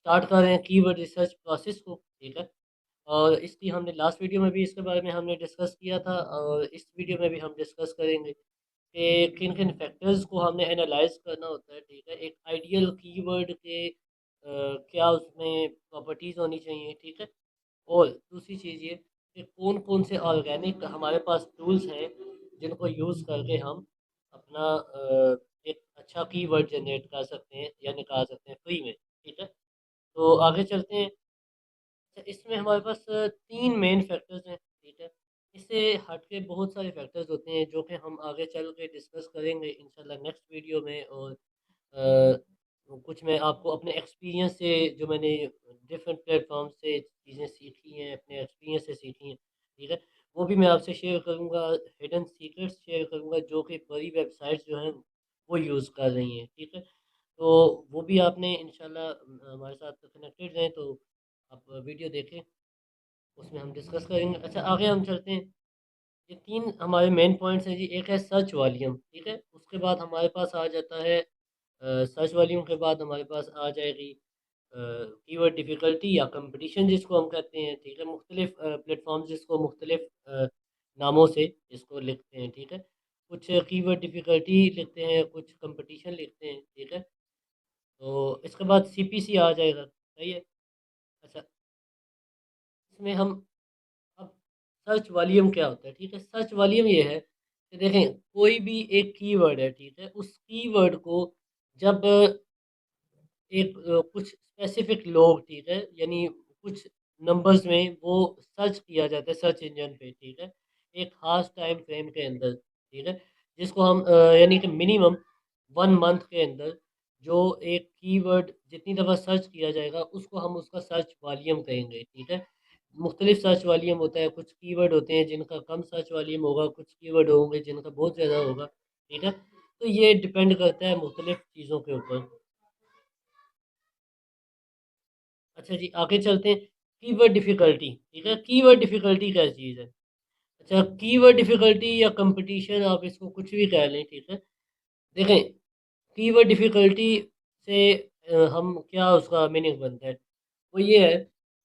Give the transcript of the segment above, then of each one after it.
Start कर रहे हैं कीवर्ड रिसर्च प्रोसेस को, ठीक है। और इसकी हमने लास्ट वीडियो में भी इसके बारे में हमने डिस्कस किया था, और इस वीडियो में भी हम डिस्कस करेंगे कि किन किन फैक्टर्स को हमने एनालाइज करना होता है, ठीक है। एक आइडियल कीवर्ड के क्या उसमें प्रॉपर्टीज़ होनी चाहिए, ठीक है। और दूसरी चीज़ ये कि कौन कौन से ऑर्गेनिक हमारे पास टूल्स हैं जिनको यूज़ करके हम अपना एक अच्छा कीवर्ड जनरेट कर सकते हैं या निकाल सकते हैं फ्री में, ठीक है। तो आगे चलते हैं। अच्छा, इसमें हमारे पास 3 मेन फैक्टर्स हैं, ठीक है। इससे हट के बहुत सारे फैक्टर्स होते हैं जो कि हम आगे चल के डिस्कस करेंगे इंशाल्लाह नेक्स्ट वीडियो में। और कुछ मैं आपको अपने एक्सपीरियंस से, जो मैंने डिफरेंट प्लेटफॉर्म से चीज़ें सीखी हैं, अपने एक्सपीरियंस से सीखी हैं, ठीक है, वो भी मैं आपसे शेयर करूँगा। हिडन सीक्रेट्स शेयर करूँगा जो कि बड़ी वेबसाइट्स जो हैं वो यूज़ कर रही हैं, ठीक है। तो वो भी आपने इंशाल्लाह हमारे साथ कनेक्टेड रहें तो आप वीडियो देखें, उसमें हम डिस्कस करेंगे। अच्छा, आगे हम चलते हैं। ये 3 हमारे मेन पॉइंट्स हैं जी। एक है सर्च वॉल्यूम, ठीक है। उसके बाद हमारे पास आ जाता है सर्च वॉल्यूम के बाद हमारे पास आ जाएगी कीवर्ड डिफ़िकल्टी या कंपटीशन जिसको हम कहते हैं, ठीक है। मुख्तलिफ प्लेटफ़ॉर्म्स इसको मुख्तलिफ नामों से इसको लिखते हैं, ठीक है। कुछ कीवर्ड डिफ़िकल्टी लिखते हैं, कुछ कंपटीशन लिखते हैं, ठीक है। तो इसके बाद सीपीसी आ जाएगा, सही है। अच्छा, इसमें हम अब सर्च वॉल्यूम क्या होता है, ठीक है। सर्च वॉल्यूम ये है कि देखें कोई भी एक कीवर्ड है, ठीक है। उस कीवर्ड को जब एक कुछ स्पेसिफिक लोग, ठीक है, यानी कुछ नंबर्स में वो सर्च किया जाता है सर्च इंजन पे, ठीक है, एक ख़ास टाइम फ्रेम के अंदर, ठीक है, जिसको हम यानी कि मिनिमम 1 मंथ के अंदर जो एक कीवर्ड जितनी दफ़ा सर्च किया जाएगा उसको हम उसका सर्च वॉल्यूम कहेंगे, ठीक है। मुख्तलिफ सर्च वॉल्यूम होता है, कुछ कीवर्ड होते हैं जिनका कम सर्च वॉल्यूम होगा, कुछ कीवर्ड होंगे जिनका बहुत ज़्यादा होगा, ठीक है। तो ये डिपेंड करता है मुख्तलिफ चीज़ों के ऊपर। अच्छा जी, आगे चलते हैं। कीवर्ड डिफ़िकल्टी, ठीक है। कीवर्ड डिफ़िकल्टी क्या चीज़ है? अच्छा, कीवर्ड डिफ़िकल्टी या कॉम्पिटिशन आप इसको कुछ भी कह लें, ठीक है। देखें, कीवर्ड डिफ़िकल्टी से हम क्या उसका मीनिंग बनता है? वो ये है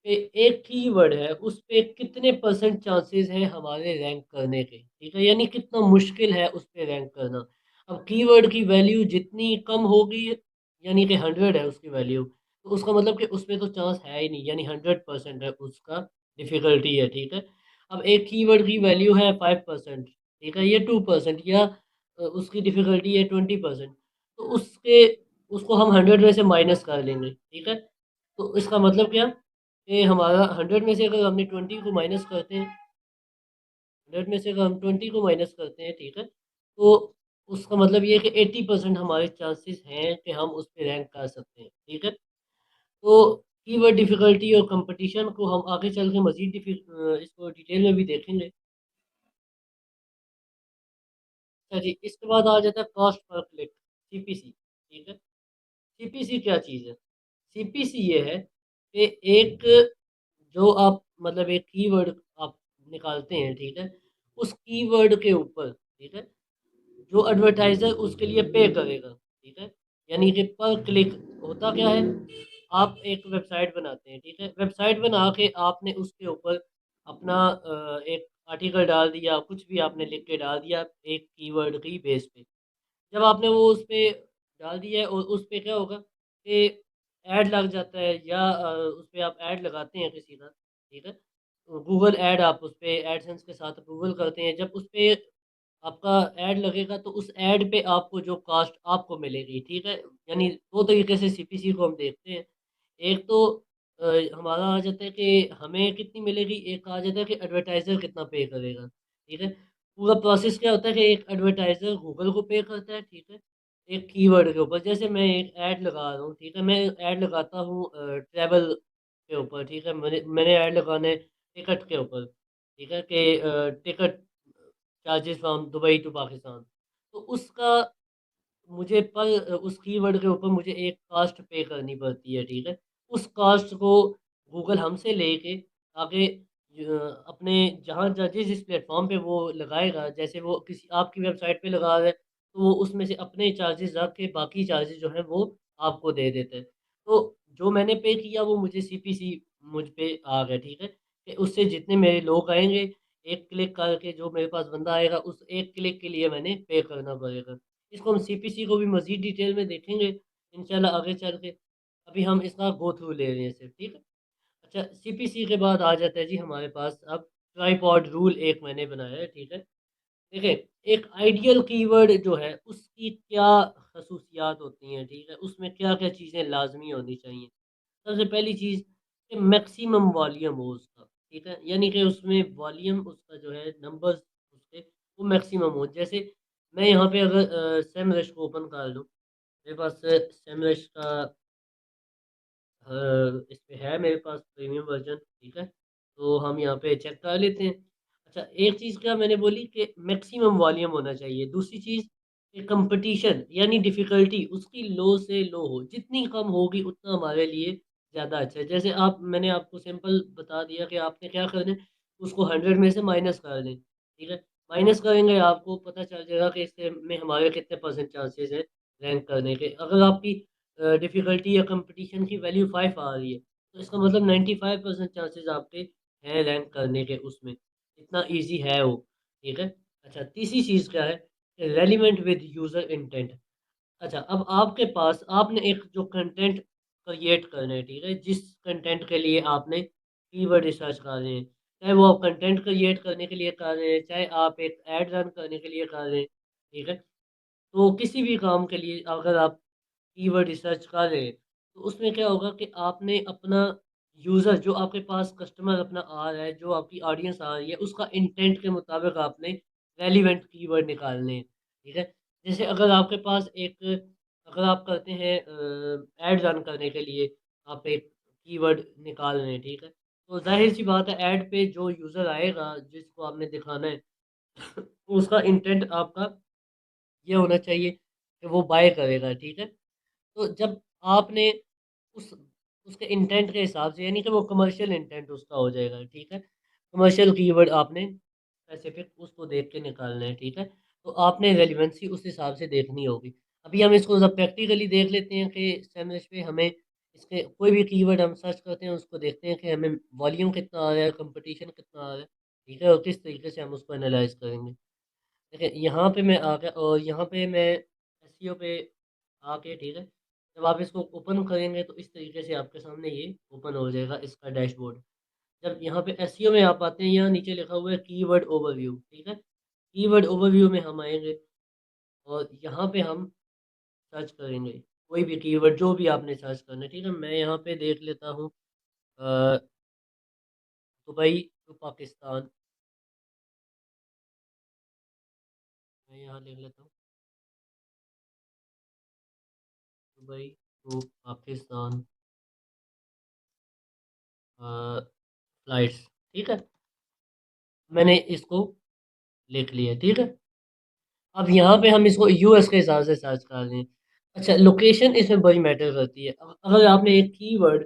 कि एक कीवर्ड है, उस पे कितने परसेंट चांसेस हैं हमारे रैंक करने के, ठीक है? यानी कितना मुश्किल है उस पे रैंक करना। अब कीवर्ड की वैल्यू जितनी कम होगी, यानी कि 100 है उसकी वैल्यू, तो उसका मतलब कि उसमें तो चांस है ही नहीं, यानी 100% है उसका डिफ़िकल्टी है, ठीक है? अब एक कीवर्ड की वैल्यू है 5%, ठीक है? या 2% या उसकी डिफ़िकल्टी है 20%, तो उसको हम 100 में से माइनस कर लेंगे, ठीक है? तो इसका मतलब क्या कि हमारा 100 में से अगर हमने 20 को माइनस करते हैं, 100 में से अगर हम 20 को माइनस करते हैं, ठीक है, तो उसका मतलब ये है कि 80% हमारे चांसेस हैं कि हम उस पे रैंक कर सकते हैं, ठीक है। तो कीवर्ड डिफ़िकल्टी और कंपटीशन को हम आगे चल के मज़ीद इसको डिटेल में भी देखेंगे। अच्छा जी, इसके बाद आ जाता है कॉस्ट पर क्लिक, सीपीसी, ठीक है। सीपीसी क्या चीज़ है? सीपीसी ये है कि एक जो आप मतलब एक कीवर्ड आप निकालते हैं, ठीक है? उस कीवर्ड के ऊपर, ठीक है? जो एडवर्टाइज़र उसके लिए पे करेगा, ठीक है? यानी कि पर क्लिक होता क्या है? आप एक वेबसाइट बनाते हैं, ठीक है? वेबसाइट बना के आपने उसके ऊपर अपना एक आर्टिकल डाल दिया, कुछ भी आपने लिख के डाल दिया एक कीवर्ड की बेस पे। जब आपने वो उस पे डाल दिया है और उस पे क्या होगा कि ऐड लग जाता है या उस पे आप ऐड लगाते हैं किसी का, ठीक है? गूगल ऐड आप उस पे एडसेंस के साथ अप्रूवल करते हैं। जब उस पे आपका ऐड लगेगा तो उस ऐड पे आपको जो कॉस्ट आपको मिलेगी, ठीक है? यानी 2 तरीके से सीपीसी को हम देखते हैं। एक तो अ, हमारा आ जाता है कि हमें कितनी मिलेगी, एक आ जाता है कि एडवर्टाइज़र कितना पे करेगा, ठीक है? पूरा प्रोसेस क्या होता है कि एक एडवर्टाइज़र गूगल को पे करता है, ठीक है? एक कीवर्ड के ऊपर, जैसे मैं एक ऐड लगा रहा हूँ, ठीक है? मैं ऐड लगाता हूँ ट्रैवल के ऊपर, ठीक है? मैंने ऐड लगाना है टिकट के ऊपर, ठीक है? कि ticket charges from Dubai to Pakistan. तो उसका मुझे उस कीवर्ड के ऊपर मुझे एक कॉस्ट पे करनी पड़ती है, ठीक है? उस कॉस्ट को गूगल हमसे लेके आगे अपने जहाँ जिस प्लेटफ़ॉर्म पे वो लगाएगा, जैसे वो किसी आपकी वेबसाइट पे लगा रहा है, तो वो उसमें से अपने चार्जेज़ रख के बाकी चार्जेज़ जो हैं वो आपको दे देता है। तो जो मैंने पे किया वो मुझे सीपीसी मुझ पे आ गया, ठीक है? कि उससे जितने मेरे लोग आएँगे, एक क्लिक करके जो मेरे पास बंदा आएगा, उस एक क्लिक के लिए मैंने पे करना पड़ेगा। इसको हम सीपीसी को भी मज़ीद डिटेल में देखेंगे इंशाल्लाह आगे चल के। अभी हम इसका गो थ्रू ले रहे हैं सिर्फ़, ठीक है? अच्छा, सीपीसी के बाद आ जाता है जी हमारे पास अब ट्राइपॉड रूल एक मैंने बनाया है, ठीक है? देखिए, एक आइडियल कीवर्ड जो है उसकी क्या ख़ुसूसियात होती हैं, ठीक है? उसमें क्या-क्या चीज़ें लाज़मी होनी चाहिए। सबसे पहली चीज़ कि मैक्सिमम वॉल्यूम हो उसका, ठीक है? यानी कि उसमें वॉल्यूम उसका जो है नंबर्स उसके वो मैक्सिमम हो। जैसे मैं यहाँ पे अगर सेमरश को ओपन कर लूँ, मेरे पास सेमरश का इस पे है मेरे पास प्रीमियम वर्ज़न, ठीक है? तो हम यहाँ पे चेक कर लेते हैं। अच्छा, एक चीज़ क्या मैंने बोली कि मैक्सिमम वॉल्यूम होना चाहिए। दूसरी चीज़ कि कॉम्पिटिशन यानी डिफ़िकल्टी उसकी लो से लो हो। जितनी कम होगी उतना हमारे लिए ज़्यादा अच्छा है। जैसे मैंने आपको सिंपल बता दिया कि आपने क्या करना है, उसको 100 में से माइनस कर दें, ठीक है? माइनस करेंगे आपको पता चल जाएगा कि इससे में हमारे कितने परसेंट चांसेज़ हैं रैंक करने के। अगर आपकी डिफ़िकल्टी या कॉम्पिटिशन की वैल्यू 5 आ रही है, तो इसका मतलब 95% चांसेस आपके हैं रैंक करने के उसमें, इतना ईज़ी है वो, ठीक है? अच्छा, तीसरी चीज़ क्या है, रेलेवेंट विद यूज़र इंटेंट। अच्छा, अब आपके पास आपने एक जो कंटेंट क्रिएट करना है, ठीक है? जिस कंटेंट के लिए आपने कीवर्ड रिसर्च कर रहे हैं, चाहे वो आप कंटेंट क्रिएट करने के लिए कर रहे हैं, चाहे आप एक ऐड रन करने के लिए कर रहे हैं, ठीक है? तो किसी भी काम के लिए अगर आप कीवर्ड रिसर्च कर रहे हैं, तो उसमें क्या होगा कि आपने अपना यूज़र जो आपके पास कस्टमर अपना आ रहा है, जो आपकी ऑडियंस आ रही है, उसका इंटेंट के मुताबिक आपने रेलेवेंट कीवर्ड निकालने हैं, ठीक है? जैसे अगर आप करते हैं ऐड रन करने के लिए आप एक कीवर्ड निकाल रहे हैं, ठीक है? तो ज़ाहिर-सी बात है ऐड पे जो यूज़र आएगा, जिसको आपने दिखाना है, उसका इंटेंट आपका ये होना चाहिए कि वो बाय करेगा, ठीक है? तो जब आपने उस उसके इंटेंट के हिसाब से यानी कि वो कमर्शियल इंटेंट उसका हो जाएगा, ठीक है? कमर्शियल कीवर्ड आपने स्पेसिफिक उसको देख के निकालना है, ठीक है? तो आपने रेलेवेंसी उस हिसाब से देखनी होगी। अभी हम इसको ज़रा प्रैक्टिकली देख लेते हैं कि सेमरश पे हमें इसके कोई भी कीवर्ड हम सर्च करते हैं, उसको देखते हैं कि हमें वॉल्यूम कितना आ रहा है, कॉम्पिटिशन कितना आ रहा है, ठीक है? और किस तरीके से हम उसको एनालाइज़ करेंगे। देखिए, यहाँ पे मैं आ गया और यहाँ पे मैं एसईओ पे आके, ठीक है? जब आप इसको ओपन करेंगे तो इस तरीके से आपके सामने ये ओपन हो जाएगा इसका डैशबोर्ड। जब यहाँ पे एसईओ में आप आते हैं, यहाँ नीचे लिखा हुआ है कीवर्ड ओवरव्यू, ठीक है? कीवर्ड ओवरव्यू में हम आएँगे और यहाँ पे हम सर्च करेंगे, कोई भी कीवर्ड जो भी आपने सर्च करना है, ठीक है? मैं यहाँ पे देख लेता हूँ अ, दुबई टू पाकिस्तान, मैं यहाँ लिख लेता हूँ, दुबई टू पाकिस्तान फ्लाइट्स, ठीक है? मैंने इसको लिख लिया, ठीक है? अब यहाँ पे हम इसको यूएस के हिसाब से सर्च कर रहे हैं। अच्छा, लोकेशन इसमें बड़ी मैटर करती है। अगर आपने एक कीवर्ड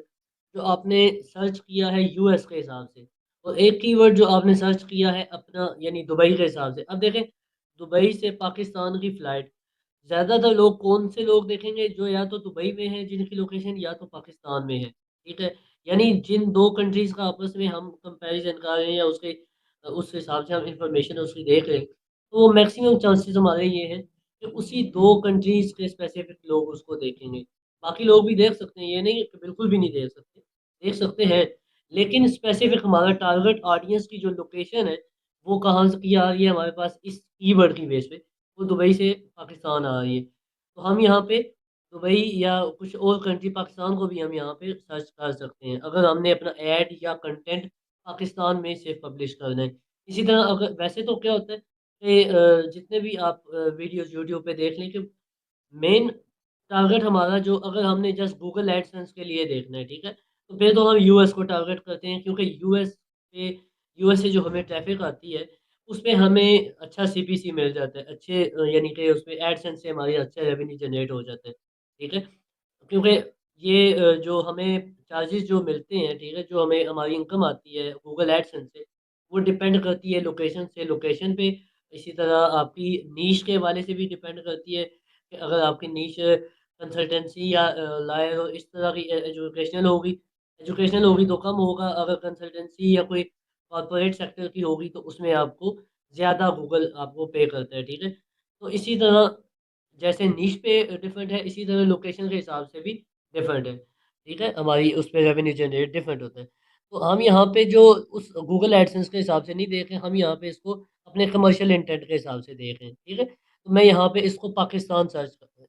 जो आपने सर्च किया है यूएस के हिसाब से और एक कीवर्ड जो आपने सर्च किया है अपना यानी दुबई के हिसाब से। अब देखें, दुबई से पाकिस्तान की फ़्लाइट ज़्यादातर लोग कौन से लोग देखेंगे जो या तो दुबई में हैं जिनकी लोकेशन या तो पाकिस्तान में है, ठीक है? यानी जिन 2 कंट्रीज़ का आपस में हम कंपैरिज़न कर रहे हैं या उस हिसाब से हम इन्फॉर्मेशन उसकी देख रहे हैं, तो मैक्सिमम चांसेस हमारे ये हैं कि उसी 2 कंट्रीज़ के स्पेसिफिक लोग उसको देखेंगे। बाकी लोग भी देख सकते हैं, ये नहीं कि बिल्कुल भी नहीं देख सकते, देख सकते हैं। लेकिन स्पेसिफिक हमारा टारगेट ऑडियंस की जो लोकेशन है, वो कहाँ से की आ रही है हमारे पास इस कीवर्ड की बेस पे, वो दुबई से पाकिस्तान आ रही है। तो हम यहाँ पे दुबई या कुछ और कंट्री पाकिस्तान को भी हम यहाँ पे सर्च कर सकते हैं, अगर हमने अपना ऐड या कंटेंट पाकिस्तान में से पब्लिश करना है। इसी तरह अगर वैसे तो क्या होता है कि जितने भी आप वीडियोज़ यूट्यूब पे देख लें कि मेन टारगेट हमारा जो अगर हमने जस्ट गूगल एडसेंस के लिए देखना है, ठीक है? तो फिर तो हम यूएस को टारगेट करते हैं क्योंकि यूएस से जो हमें ट्रैफ़िक आती है, उसमें हमें अच्छा सीपीसी मिल जाता है। यानी कि उसमें एडसेंस से हमारी अच्छा रेवेन्यू जनरेट हो जाता है, ठीक है? क्योंकि ये जो हमें चार्जेज़ जो मिलते हैं, ठीक है? जो हमें हमारी इनकम आती है गूगल एडसेंस से, वो डिपेंड करती है लोकेशन से लोकेशन पे। इसी तरह आपकी नीश के हवाले से भी डिपेंड करती है कि अगर आपकी नीश कंसल्टेंसी या लायर हो, इस तरह की एजुकेशनल होगी तो कम होगा। अगर कंसल्टेंसी या कोई कॉरपोरेट सेक्टर की होगी तो उसमें आपको ज़्यादा गूगल आपको पे करता है, ठीक है। तो इसी तरह जैसे नीश पे डिफरेंट है, इसी तरह लोकेशन के हिसाब से भी डिफरेंट है, ठीक है। हमारी उस पर रेवेन्यू जनरेट डिफरेंट होता है। तो हम यहाँ पे जो उस गूगल एडसेंस के हिसाब से नहीं देख रहे, हम यहाँ पे इसको अपने कमर्शियल इंटेंट के हिसाब से देख रहे हैं, ठीक है। तो मैं यहाँ पे इसको पाकिस्तान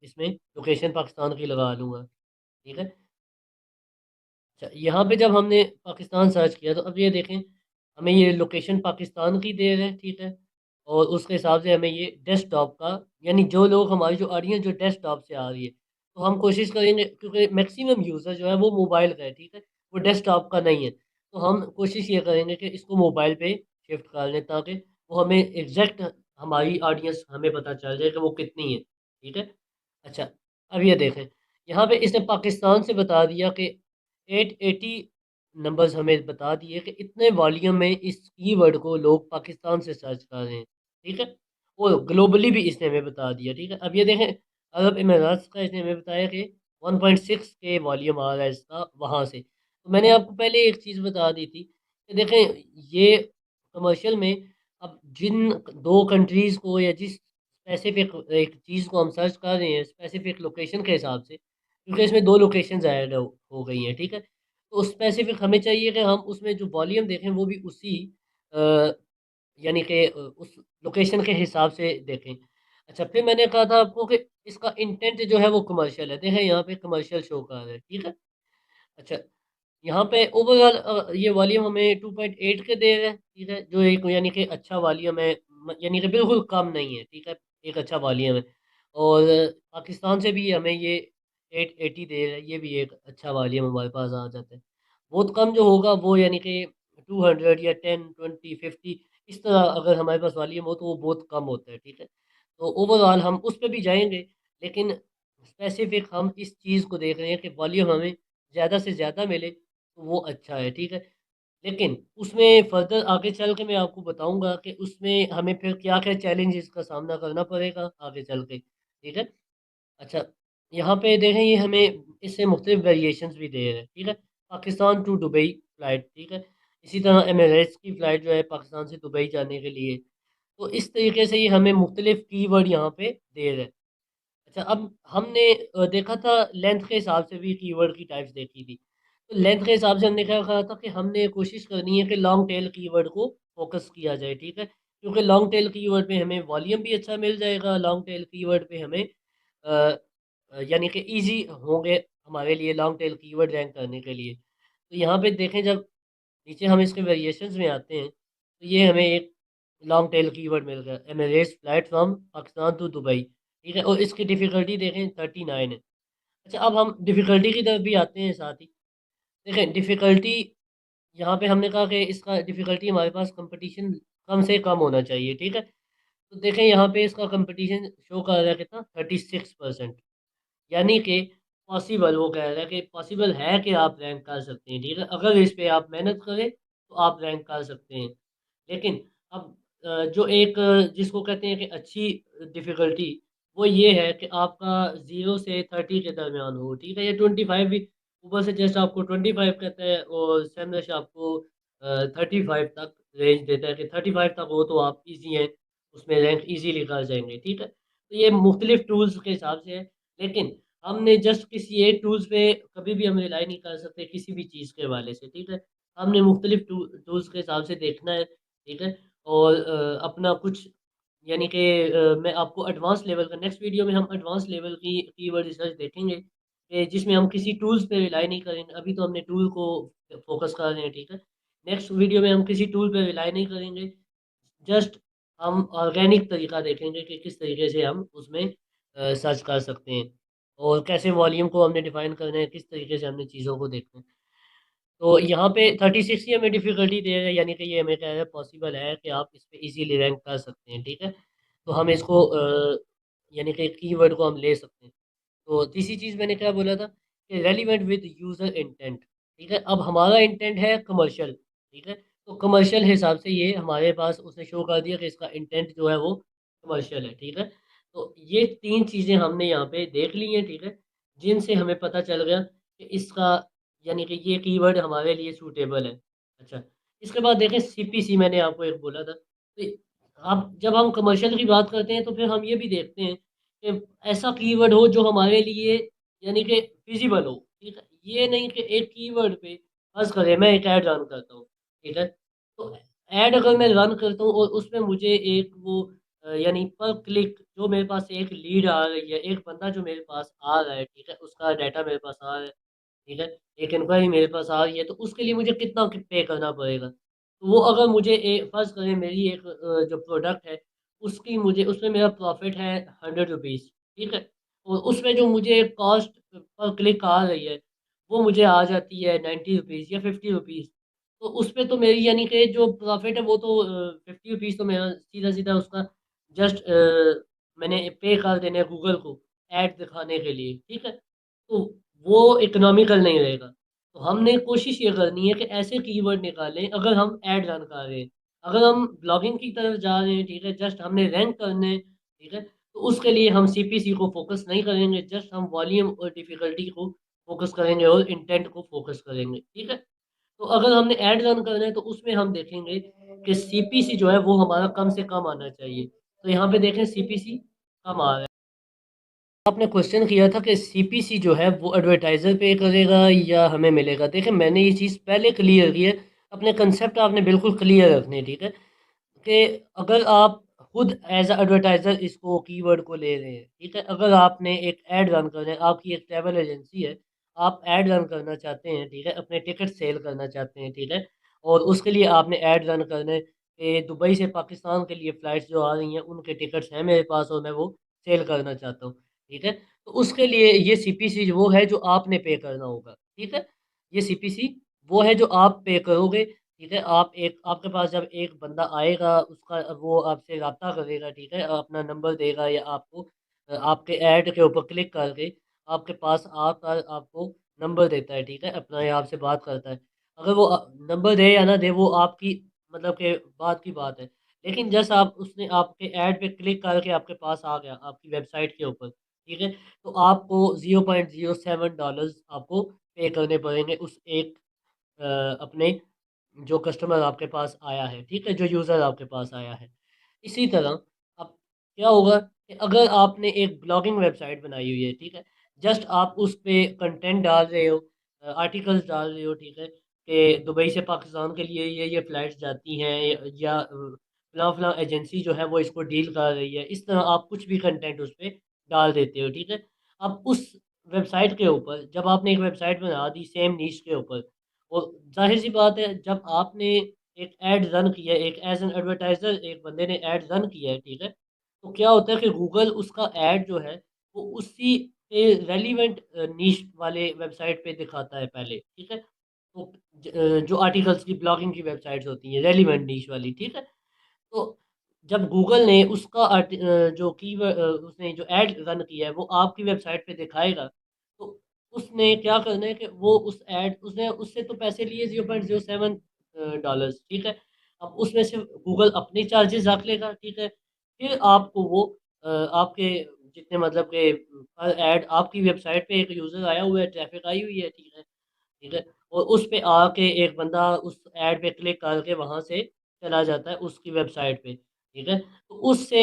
इसमें लोकेशन पाकिस्तान की लगा लूँगा, ठीक है। अच्छा, यहाँ पे जब हमने पाकिस्तान सर्च किया तो अब ये देखें, हमें ये लोकेशन पाकिस्तान की दे रहे हैं, ठीक है। और उसके हिसाब से हमें ये डेस्कटॉप का, यानी जो लोग हमारी जो आ रही है जो डेस्कटॉप से आ रही है, तो हम कोशिश करेंगे क्योंकि मैक्सिमम यूज़र जो है वो मोबाइल का है, ठीक है, वो डेस्कटॉप का नहीं है। तो हम कोशिश ये करेंगे कि इसको मोबाइल पे शिफ्ट कर लें ताकि वो हमें एग्जैक्ट हमारी ऑडियंस हमें पता चल जाए कि वो कितनी है, ठीक है। अच्छा, अब ये देखें, यहाँ पे इसने पाकिस्तान से बता दिया कि 880 नंबर्स हमें बता दिए कि इतने वॉल्यूम में इस कीवर्ड को लोग पाकिस्तान से सर्च कर रहे हैं, ठीक है। और ग्लोबली भी इसने हमें बता दिया, ठीक है। अब ये देखें, अरब अमीरात का इसने हमें बताया कि 1.6 के वॉल्यूम आ रहा है इसका वहाँ से। तो मैंने आपको पहले एक चीज़ बता दी थी कि देखें, ये कमर्शियल में अब जिन दो कंट्रीज़ को या जिस स्पेसिफिक एक चीज़ को हम सर्च कर रहे हैं स्पेसिफिक लोकेशन के हिसाब से, क्योंकि इसमें दो लोकेशन ऐड हो गई हैं, ठीक है। तो स्पेसिफिक हमें चाहिए कि हम उसमें जो वॉल्यूम देखें वो भी उसी अ, यानी कि उस लोकेशन के हिसाब से देखें। अच्छा, फिर मैंने कहा था आपको कि इसका इंटेंट जो है वो कमर्शियल है, देखें यहाँ पे कमर्शियल शो कर रहा है, ठीक है। अच्छा, यहाँ पे ओवरऑल ये वॉल्यूम हमें 2.8 के दे रहे हैं, ठीक है, जो एक यानी कि अच्छा वॉल्यूम है, यानी कि बिल्कुल कम नहीं है, ठीक है, एक अच्छा वॉल्यूम है। और पाकिस्तान से भी हमें ये 880 दे रहा है, ये भी एक अच्छा वॉल्यूम हमारे पास आ जाता है। बहुत कम जो होगा वो यानी कि 200 या 10, 20, 50 इस तरह अगर हमारे पास वॉल्यूम हो तो वो बहुत कम होता है, ठीक है। तो ओवरऑल हम उस पर भी जाएंगे, लेकिन स्पेसिफिक हम इस चीज़ को देख रहे हैं कि वॉल्यूम हमें ज़्यादा से ज़्यादा मिले तो वो अच्छा है, ठीक है। लेकिन उसमें फर्दर आगे चल के मैं आपको बताऊंगा कि उसमें हमें फिर क्या क्या चैलेंजेस का सामना करना पड़ेगा आगे चल के, ठीक है। अच्छा, यहाँ पे देखें, ये हमें इससे मुख्तलिफ वेरिएशंस भी दे रहे हैं, ठीक है। पाकिस्तान टू दुबई फ़्लाइट, ठीक है। इसी तरह एमिरेट्स की फ़्लाइट जो है पाकिस्तान से दुबई जाने के लिए। तो इस तरीके से ये हमें मुख्तलिफ कीवर्ड यहाँ पे दे रहे हैं। अच्छा, अब हमने देखा था लेंथ के हिसाब से भी कीवर्ड की टाइप्स देखी थी। तो लेंथ के हिसाब से हमने क्या कहा था कि हमने कोशिश करनी है कि लॉन्ग टेल कीवर्ड को फोकस किया जाए, ठीक है। क्योंकि लॉन्ग टेल कीवर्ड पे हमें वॉल्यूम भी अच्छा मिल जाएगा, लॉन्ग टेल कीवर्ड पे हमें यानी कि इजी होंगे हमारे लिए लॉन्ग टेल कीवर्ड रैंक करने के लिए। तो यहाँ पे देखें, जब नीचे हम इसके वेरिएशंस में आते हैं तो ये हमें एक लॉन्ग टेल कीवर्ड मिल गया, Emirates flight from Pakistan to Dubai, ठीक है। और इसकी डिफ़िकल्टी देखें 39 है। अच्छा, अब हम डिफ़िकल्टी की तरफ भी आते हैं साथ ही। देखें डिफ़िकल्टी, यहाँ पे हमने कहा कि इसका डिफ़िकल्टी हमारे पास कंपटीशन कम से कम होना चाहिए, ठीक है। तो देखें यहाँ पे इसका कंपटीशन शो कर रहा है कितना, 36%। यानी कि पॉसिबल, वो कह रहा है कि पॉसिबल है कि आप रैंक कर सकते हैं, ठीक है। अगर इस पे आप मेहनत करें तो आप रैंक कर सकते हैं। लेकिन अब जो एक जिसको कहते हैं कि अच्छी डिफ़िकल्टी, वो ये है कि आपका 0 से 30 के दरमियान हो, ठीक है। या 25 भी, ऊपर से जैसे आपको 25 कहता है और सेमरश आपको 35 तक रेंज देता है कि 35 तक हो तो आप इजी हैं, उसमें रैंक इजीली कर जाएंगे, ठीक है। तो ये मुख्तलिफ टूल्स के हिसाब से है। लेकिन हमने जस्ट किसी एक टूल्स पे कभी भी हम रिलाई नहीं कर सकते किसी भी चीज़ के हवाले से, ठीक है। हमने मुख्तलिफ टूल्स के हिसाब से देखना है, ठीक है। और अपना कुछ, यानी कि मैं आपको एडवांस लेवल का नेक्स्ट वीडियो में हम एडवांस लेवल की कीवर्ड रिसर्च देखेंगे कि जिसमें हम किसी टूल्स पे रिलाई नहीं करेंगे। अभी तो हमने टूल को फोकस कर रहे हैं, ठीक है। नेक्स्ट वीडियो में हम किसी टूल पे रिलाई नहीं करेंगे, जस्ट हम ऑर्गेनिक तरीका देखेंगे कि किस तरीके से हम उसमें सर्च कर सकते हैं और कैसे वॉल्यूम को हमने डिफाइन करना है, किस तरीके से हमने चीज़ों को देखना है। तो यहाँ पे 36 की हमें डिफ़िकल्टी दे रहा है, यानी कि ये हमें कह रहा है पॉसिबल है कि आप इस पे इजीली रैंक कर सकते हैं, ठीक है। तो हम इसको यानी कि कीवर्ड को हम ले सकते हैं। तो तीसरी चीज़ मैंने क्या बोला था कि रेलिवेंट विद यूज़र इंटेंट, ठीक है। अब हमारा इंटेंट है कमर्शियल, ठीक है। तो कमर्शियल हिसाब से ये हमारे पास उसने शो कर दिया कि इसका इंटेंट जो है वो कमर्शियल है, ठीक है। तो ये तीन चीज़ें हमने यहाँ पे देख ली हैं, ठीक है। जिनसे हमें पता चल गया कि इसका यानी कि ये कीवर्ड हमारे लिए सूटेबल है। अच्छा, इसके बाद देखें सीपीसी मैंने आपको एक बोला था। तो आप जब हम कमर्शियल की बात करते हैं तो फिर हम ये भी देखते हैं कि ऐसा कीवर्ड हो जो हमारे लिए यानी कि फिजिबल हो, ठीक है? ये नहीं कि एक कीवर्ड पे फ़र्ज़ करें मैं एक ऐड रन करता हूँ, ठीक है? तो ऐड अगर मैं रन करता हूँ और उसमें मुझे एक वो यानी पर क्लिक जो मेरे पास एक लीड आ रही है, एक बंदा जो मेरे पास आ रहा है, ठीक है? उसका डाटा मेरे पास आ रहा है, ठीक है? एक इंक्वायरी मेरे पास आ रही है, तो उसके लिए मुझे कितना क पे करना पड़ेगा? तो वो अगर मुझे फ़र्ज़ करें मेरी एक जो प्रोडक्ट है, उसकी मुझे उसमें मेरा प्रॉफ़िट है ₹100, ठीक है? और उसमें जो मुझे कॉस्ट पर क्लिक आ रही है, वो मुझे आ जाती है ₹90 या ₹50। तो उसपे तो मेरी यानी कि जो प्रॉफ़िट है वो तो ₹50 तो मेरा सीधा-सीधा उसका जस्ट मैंने पे कर देने हैं गूगल को ऐड दिखाने के लिए, ठीक है? तो वो इकोनॉमिकल नहीं रहेगा। तो हमने कोशिश ये करनी है कि ऐसे कीवर्ड निकालें अगर हम ऐड रन कर रहे हैं। अगर हम ब्लॉगिंग की तरफ जा रहे हैं, ठीक है, जस्ट हमने रैंक करने हैं, ठीक है, तो उसके लिए हम सीपीसी को फ़ोकस नहीं करेंगे, जस्ट हम वॉल्यूम और डिफ़िकल्टी को फ़ोकस करेंगे और इंटेंट को फ़ोकस करेंगे, ठीक है? तो अगर हमने ऐड रन करना है तो उसमें हम देखेंगे कि सीपीसी जो है वो हमारा कम से कम आना चाहिए। तो यहाँ पे देखें सीपीसी कम आ रहा है। आपने क्वेश्चन किया था कि सीपीसी जो है वो एडवर्टाइज़र पे करेगा या हमें मिलेगा। देखिए मैंने ये चीज़ पहले क्लियर की है, अपने कंसेप्ट आपने बिल्कुल क्लियर रखने हैं, ठीक है? कि अगर आप खुद एज़ अ एडवर्टाइज़र इसको कीवर्ड को ले रहे हैं, ठीक है? अगर आपने एक ऐड रन करना है, आपकी एक ट्रैवल एजेंसी है, आप ऐड रन करना चाहते हैं, ठीक है? अपने टिकट सेल करना चाहते हैं, ठीक है? और उसके लिए आपने ऐड रन करना है कि दुबई से पाकिस्तान के लिए फ़्लाइट्स जो आ रही हैं, उनके टिकट्स हैं मेरे पास और मैं वो सेल करना चाहता हूँ, ठीक है? तो उसके लिए ये सीपीसी वो है जो आपने पे करना होगा, ठीक है? ये सीपीसी वो है जो आप पे करोगे, ठीक है? आप एक आपके पास जब एक बंदा आएगा, उसका वो आपसे राब्ता करेगा, ठीक है? अपना नंबर देगा या आपको आपके ऐड के ऊपर क्लिक करके आपके पास आकर आपको नंबर देता है, ठीक है? अपना या आपसे बात करता है। अगर वो नंबर दे या ना दे, वो आपकी मतलब के बात की बात है। लेकिन जस्ट आप उसने आपके ऐड पे क्लिक करके आपके पास आ गया, आपकी वेबसाइट के ऊपर, ठीक है? तो आपको $0.07 आपको पे करने पड़ेंगे उस एक अपने जो कस्टमर आपके पास आया है, ठीक है? जो यूज़र आपके पास आया है। इसी तरह अब क्या होगा कि अगर आपने एक ब्लॉगिंग वेबसाइट बनाई हुई है, ठीक है? जस्ट आप उस पे कंटेंट डाल रहे हो आर्टिकल्स डाल रहे हो, ठीक है? कि दुबई से पाकिस्तान के लिए ये फ्लाइट्स जाती हैं या फ़लाँ-फ़लाँ एजेंसी जो है वो इसको डील कर रही है। इस तरह आप कुछ भी कंटेंट उस पे डाल देते हो, ठीक है? अब उस वेबसाइट के ऊपर जब आपने एक वेबसाइट बना दी सेम नीश के ऊपर और ज़ाहिर-सी बात है जब आपने एक ऐड रन किया है, एक एज़ एन एडवर्टाइज़र एक बंदे ने ऐड रन किया है, ठीक है? तो क्या होता है कि गूगल उसका ऐड जो है, वो उसी पे रेलेवेंट नीश वाले वेबसाइट पे दिखाता है पहले, ठीक है? तो जो आर्टिकल्स की ब्लॉगिंग की वेबसाइट्स होती हैं, रेलेवेंट नीश वाली, ठीक है? तो जब गूगल ने उसका जो उसने जो ऐड रन किया है, वो आपकी वेबसाइट पे दिखाएगा, तो उसने क्या करना है कि वो उस ऐड उसने उससे तो पैसे लिए 0.07 डॉलर्स, ठीक है? अब उसमें से गूगल अपने चार्जेज़ रख लेगा, ठीक है? फिर आपको वो आपके जितने मतलब के हर ऐड आपकी वेबसाइट पे एक यूज़र आया हुआ है, ट्रैफ़िक आई हुई है, ठीक है? ठीक है? और उस पे आके एक बंदा उस ऐड पे क्लिक करके वहाँ से चला जाता है उसकी वेबसाइट पे, ठीक है? तो उससे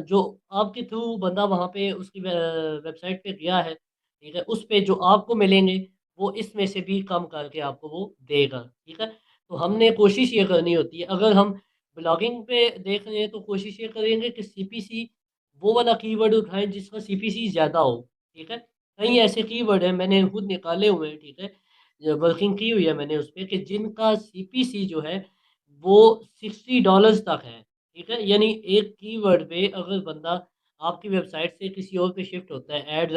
जो आपके थ्रू बंदा वहाँ पे उसकी वेबसाइट पे गया है, ठीक है? उस पे जो आपको मिलेंगे, वो इसमें से भी कम करके आपको वो देगा, ठीक है? तो हमने कोशिश ये करनी होती है, अगर हम ब्लॉगिंग पे देख रहे हैं तो कोशिश ये करेंगे कि सीपीसी वो वाला कीवर्ड उठाएँ जिसका सीपीसी ज़्यादा हो, ठीक है? कई ऐसे कीवर्ड हैं मैंने खुद निकाले हुए हैं, ठीक है? वर्किंग की हुई है मैंने उसपे कि जिनका सीपीसी जो है वो $60 तक है, ठीक है? यानी एक कीवर्ड पे अगर बंदा आपकी वेबसाइट से किसी और पे शिफ्ट होता है, ऐड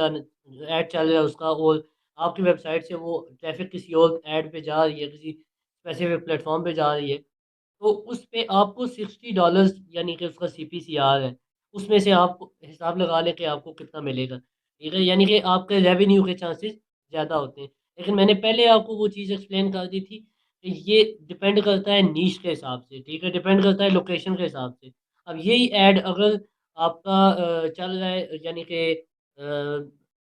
चल रहा है उसका और आपकी वेबसाइट से वो ट्रैफ़िक किसी और ऐड पे जा रही है, किसी स्पेसिफ़िक प्लेटफ़ॉर्म पे जा रही है, तो उस पे आपको $60 यानी कि उसका सीपीसी आ रहा है। उसमें से आप हिसाब लगा लें कि आपको कितना मिलेगा, ठीक है? यानी कि आपके रेवेन्यू के चांसेस ज़्यादा होते हैं। लेकिन मैंने पहले आपको वो चीज़ एक्सप्लेन कर दी थी कि ये डिपेंड करता है नीश के हिसाब से, ठीक है? डिपेंड करता है लोकेशन के हिसाब से। अब यही ऐड अगर आपका चल रहा है यानी कि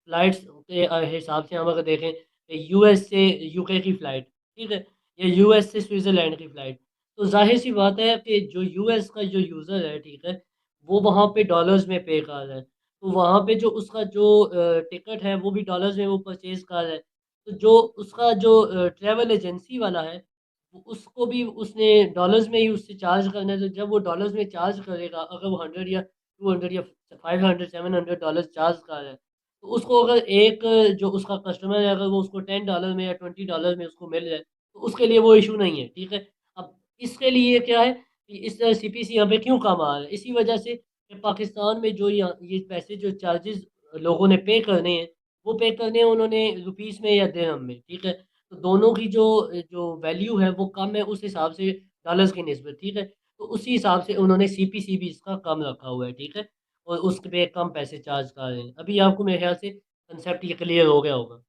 फ़्लाइट्स के हिसाब से हम अगर देखें यूएस से यूके की फ़्लाइट, ठीक है? या यूएस से स्विट्ज़रलैंड की फ़्लाइट, तो ज़ाहिर-सी बात है कि जो यूएस का जो यूज़र है, ठीक है? वो वहाँ पे डॉलर्स में पे कर रहा है। तो वहाँ पे जो उसका जो टिकट है वो भी डॉलर्स में वो परचेज़ कर रहा है। तो जो उसका जो ट्रैवल एजेंसी वाला है, उसको भी उसने डॉलर्स में ही उससे चार्ज करना है, तो जब वो डॉलर्स में चार्ज करेगा, अगर वो 100 या 200 या 500 700 डॉलर्स चार्ज कर रहा है, तो उसको अगर एक जो उसका कस्टमर है, अगर वो उसको $10 में या $20 में उसको मिल जाए, तो उसके लिए वो इश्यू नहीं है, ठीक है? अब इसके लिए क्या है कि इस सीपीसी यहाँ पे क्यों काम आ रहा है? इसी वजह से कि पाकिस्तान में जो यहाँ ये पैसे जो चार्जेज़ लोगों ने पे करने हैं, वो पे करने हैं उन्होंने रुपीस में या दिरहम में, ठीक है? तो दोनों की जो वैल्यू है वो कम है उस हिसाब से डॉलर्स की निस्बत, ठीक है? तो उसी हिसाब से उन्होंने सीपीसी भी इसका कम रखा हुआ है, ठीक है? और उस पे कम पैसे चार्ज कर रहे हैं। अभी आपको मेरे ख़्याल से कांसेप्ट ये क्लियर हो गया होगा।